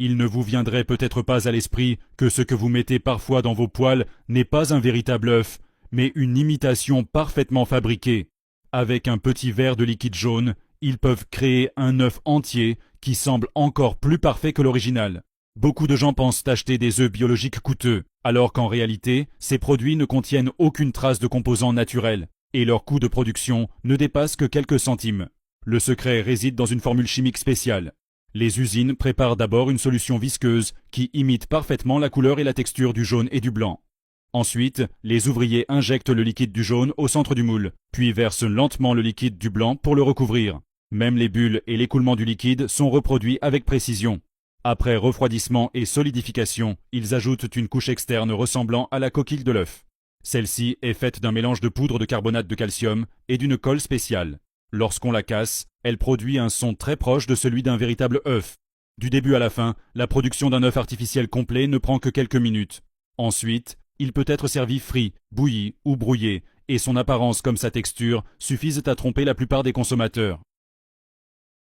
Il ne vous viendrait peut-être pas à l'esprit que ce que vous mettez parfois dans vos poêles n'est pas un véritable œuf, mais une imitation parfaitement fabriquée. Avec un petit verre de liquide jaune, ils peuvent créer un œuf entier qui semble encore plus parfait que l'original. Beaucoup de gens pensent acheter des œufs biologiques coûteux, alors qu'en réalité, ces produits ne contiennent aucune trace de composants naturels, et leur coût de production ne dépasse que quelques centimes. Le secret réside dans une formule chimique spéciale. Les usines préparent d'abord une solution visqueuse qui imite parfaitement la couleur et la texture du jaune et du blanc. Ensuite, les ouvriers injectent le liquide du jaune au centre du moule, puis versent lentement le liquide du blanc pour le recouvrir. Même les bulles et l'écoulement du liquide sont reproduits avec précision. Après refroidissement et solidification, ils ajoutent une couche externe ressemblant à la coquille de l'œuf. Celle-ci est faite d'un mélange de poudre de carbonate de calcium et d'une colle spéciale. Lorsqu'on la casse, elle produit un son très proche de celui d'un véritable œuf. Du début à la fin, la production d'un œuf artificiel complet ne prend que quelques minutes. Ensuite, il peut être servi frit, bouilli ou brouillé, et son apparence comme sa texture suffisent à tromper la plupart des consommateurs.